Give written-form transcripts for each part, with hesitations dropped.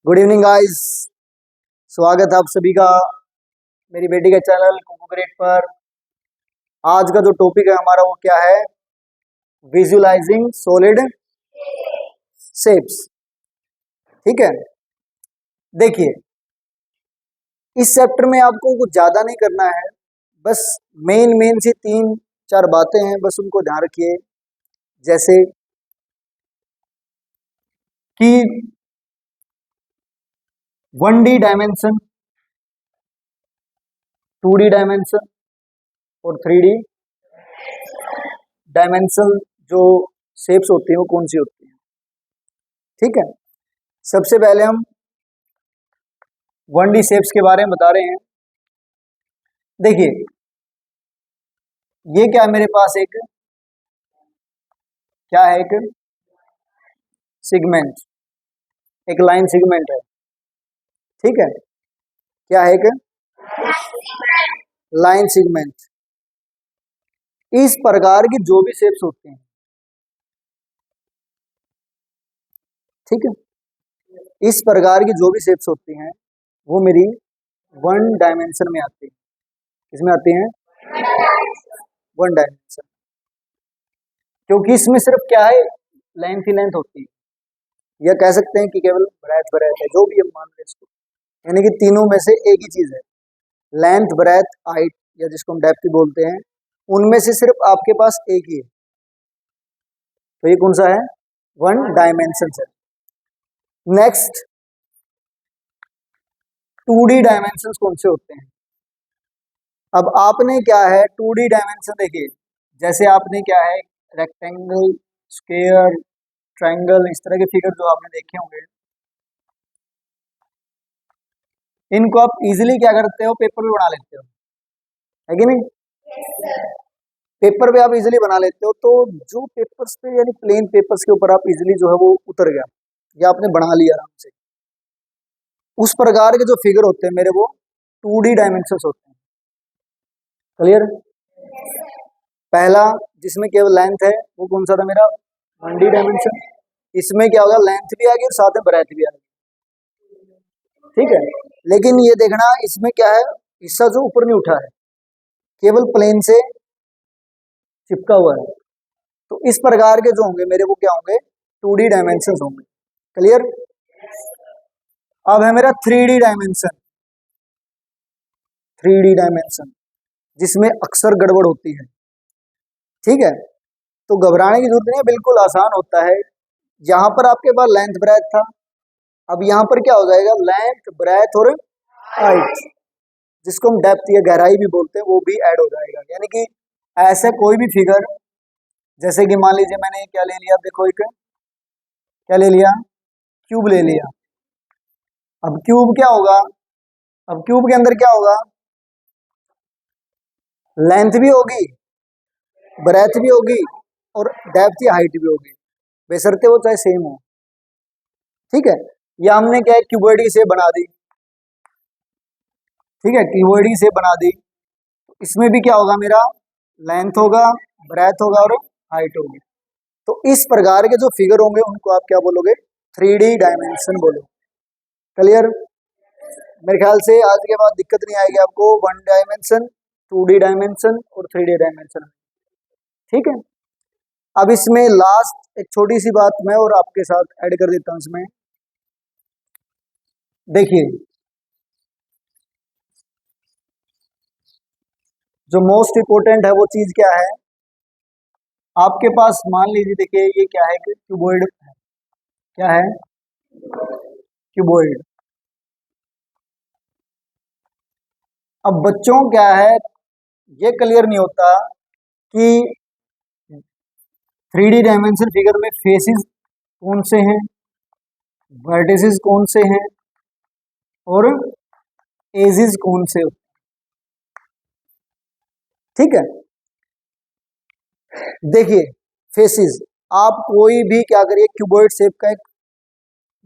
Good evening guys. स्वागत है आप सभी का मेरी बेटी के चैनल कुकू ग्रेड पर। आज का जो टॉपिक है हमारा वो क्या है? Visualising solid shapes. ठीक है, देखिए इस चैप्टर में आपको कुछ ज्यादा नहीं करना है, बस मेन सी तीन चार बातें हैं, बस उनको ध्यान रखिए। जैसे कि 1D डायमेंशन, 2D डायमेंशन और 3D डायमेंशन जो शेप्स होती हैं वो कौन सी होती हैं। ठीक है, सबसे पहले हम 1D शेप्स के बारे में बता रहे हैं। देखिए ये क्या है, मेरे पास एक क्या है, एक सेगमेंट, एक लाइन सेगमेंट है। ठीक है, क्या है? एक लाइन सेगमेंट। इस प्रकार की जो भी शेप्स होती हैं, ठीक है, इस प्रकार की जो भी शेप्स होती हैं वो मेरी 1 डायमेंशन में आती है। किसमें आती हैं? 1 डायमेंशन। क्योंकि इसमें सिर्फ क्या है, लेंथ ही लेंथ होती है, या कह सकते हैं कि केवल ब्रेथ है, जो भी हम मान लें इसको, यानी कि तीनों में से एक ही चीज है, लेंथ ब्रेथ हाइट, या जिसको हम डेप्थ बोलते हैं, उनमें से सिर्फ आपके पास एक ही है। तो ये कौन सा है? 1 डायमेंशन है। नेक्स्ट 2D डायमेंशन कौन से होते हैं? अब आपने क्या है 2D डायमेंशन, देखिए जैसे आपने क्या है रेक्टेंगल, स्क्वायर, ट्रायंगल, इस तरह के फिगर जो आपने देखे होंगे, इनको आप इजीली क्या करते हो, पेपर पे बना लेते हो, है कि नहीं? पेपर पे आप इजीली बना लेते हो। तो जो पेपर्स पे यानी प्लेन पेपर्स के ऊपर आप इजीली जो है वो उतर गया, या आपने बना लिया आराम से, उस प्रकार के जो फिगर होते हैं मेरे वो 2D डायमेंशन होते हैं। क्लियर? पहला जिसमें केवल लेंथ है वो कौन सा था मेरा? 1D dimension. इसमें क्या होगा, लेंथ भी आ गई और साथ में ब्रेथ भी आ गई। ठीक है, लेकिन ये देखना इसमें क्या है, हिस्सा जो ऊपर नहीं उठा है, केवल प्लेन से चिपका हुआ है। तो इस प्रकार के जो होंगे मेरे वो क्या होंगे? 2D डायमेंशन होंगे। क्लियर? अब है मेरा 3D डायमेंशन। 3D डायमेंशन जिसमें अक्सर गड़बड़ होती है। ठीक है, तो घबराने की जरूरत नहीं है, बिल्कुल आसान होता है। यहां पर आपके पास लेंथ ब्रेथ था, अब यहां पर क्या हो जाएगा, लेंथ ब्रेथ और हाइट, जिसको हम डेप्थ या गहराई भी बोलते हैं, वो भी ऐड हो जाएगा। यानी कि ऐसे कोई भी फिगर, जैसे कि मान लीजिए मैंने क्या ले लिया, देखो एक क्या ले लिया, क्यूब ले लिया। अब क्यूब क्या होगा, अब क्यूब के अंदर क्या होगा, लेंथ भी होगी, ब्रेथ भी होगी और डेप्थ या हाइट भी होगी, बेशर्ते वो चाहे सेम हो। ठीक है, या हमने क्या है क्यूबॉइड की शेप बना दी। ठीक है, क्यूबॉइड की शेप बना दी, इसमें भी क्या होगा, मेरा लेंथ होगा, ब्रेथ होगा और हाइट होगी। तो इस प्रकार के जो फिगर होंगे उनको आप क्या बोलोगे? 3D डायमेंशन बोलो। क्लियर? मेरे ख्याल से आज के बाद दिक्कत नहीं आएगी आपको 1 डायमेंशन, 2D डायमेंशन और 3D डायमेंशन। ठीक है, अब इसमें लास्ट एक छोटी सी बात मैं और आपके साथ ऐड कर देता हूं इसमें। देखिए जो मोस्ट इंपोर्टेंट है वो चीज क्या है, आपके पास मान लीजिए, देखिए ये क्या है, क्यूबॉइड है। क्या है? क्यूबॉइड। अब बच्चों क्या है, ये क्लियर नहीं होता कि 3D डायमेंशन फिगर में फेसेस कौन से हैं, वर्टिसेस कौन से हैं और एजेस कौन से होते हैं। ठीक है, देखिए फेसेस, आप कोई भी क्या करिए, क्यूबॉइड शेप का एक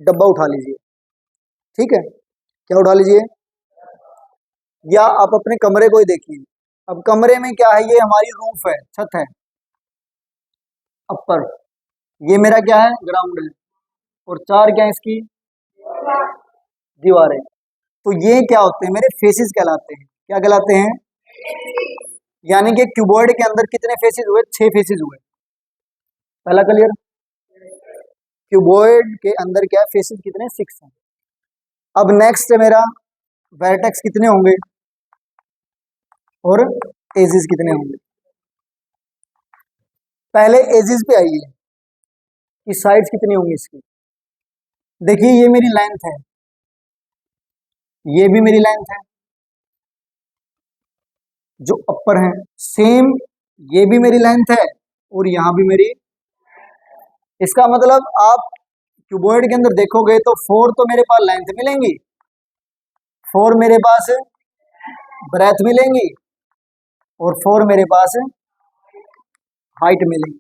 डब्बा उठा लीजिए। ठीक है, क्या उठा लीजिए, या आप अपने कमरे को ही देखिए। अब कमरे में क्या है, ये हमारी रूफ है, छत है, अपर, ये मेरा क्या है, ग्राउंड है, और चार क्या है इसकी, दीवारें। तो ये क्या होते हैं, मेरे फेसेस कहलाते हैं। क्या कहलाते हैं? यानी कि क्यूबॉइड के अंदर कितने फेसेस हुए? 6 फेसेस हुए। पहला क्लियर? क्यूबॉइड के अंदर क्या फेसेस कितने? 6 हैं। अब नेक्स्ट है मेरा वर्टेक्स कितने होंगे और एजेस कितने होंगे। पहले एजेस पे आइए कि साइड्स कितनी होंगी इसकी। देखिए ये मेरी लेंथ है, ये भी मेरी लेंथ है जो अपर है, सेम ये भी मेरी लेंथ है और यहां भी मेरी। इसका मतलब आप क्यूबॉइड के अंदर देखोगे तो 4 तो मेरे पास लेंथ मिलेंगी, 4 मेरे पास ब्रेथ मिलेंगी और 4 मेरे पास हाइट मिलेंगी।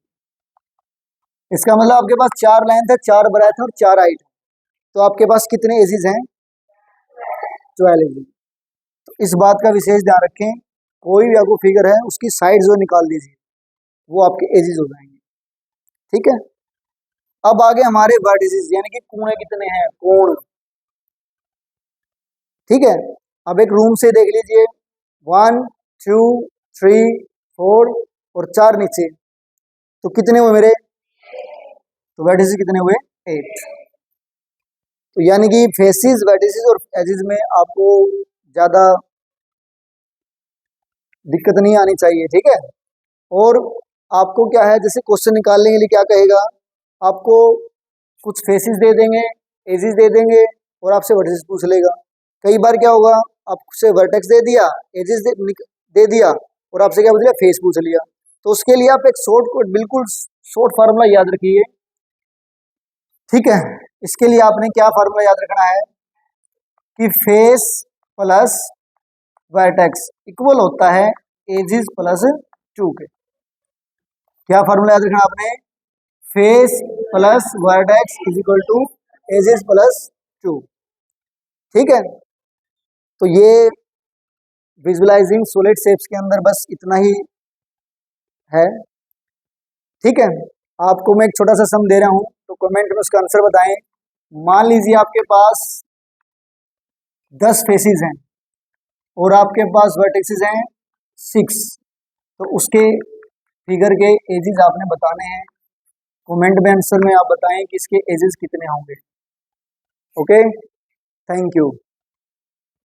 इसका मतलब आपके पास 4 लेंथ है, 4 ब्रेथ है और 4 हाइट है। तो आपके पास कितने एजेस हैं? 12 एजेस। तो इस बात का विशेष ध्यान रखें, कोई भी आपको फिगर है उसकी साइड जो निकाल दीजिए, वो आपके एजेस हो जाएंगे। ठीक है, अब आगे हमारे वर्टिसेस यानी कि कोण कितने हैं, कोण। ठीक है, अब एक रूम से देख लीजिए 1 2 3 4 और 4 नीचे, तो कितने हुए मेरे? तो वर्टिसेस कितने हुए? 8। तो यानी कि फेसेस, वर्टिसेस और एजेस में आपको ज्यादा दिक्कत नहीं आनी चाहिए। ठीक है, और आपको क्या है, जैसे क्वेश्चन निकालने के लिए क्या कहेगा, आपको कुछ फेसेस दे देंगे, एजेस दे देंगे और आपसे वर्टिसेस पूछ लेगा। कई बार क्या होगा, आपसे वर्टेक्स दे दिया, एजेस दे दिया और आपसे क्या पूछ लिया? फेस पूछ लिया। तो उसके लिए आप एक शॉर्ट, बिल्कुल शॉर्ट फार्मूला याद रखिए। ठीक है, इसके लिए आपने क्या फार्मूला याद रखना है कि फेस प्लस वर्टेक्स इक्वल होता है एजेस प्लस 2 के। क्या फार्मूला याद रखना आपने? Face plus vertex is equal to edges plus 2। ठीक है, तो ये विजुअलाइजिंग सॉलिड शेप्स के अंदर बस इतना ही है। ठीक है, आपको मैं एक छोटा सा सम दे रहा हूं, तो कमेंट में उसका आंसर बताएं। मान लीजिए आपके पास 10 फेसेस हैं और आपके पास वर्टेक्सेस हैं 6, तो उसके फिगर के एजेस आपने बताने हैं। कमेंट में आंसर में आप बताएं कि इसके एजेस कितने होंगे। Okay, thank you.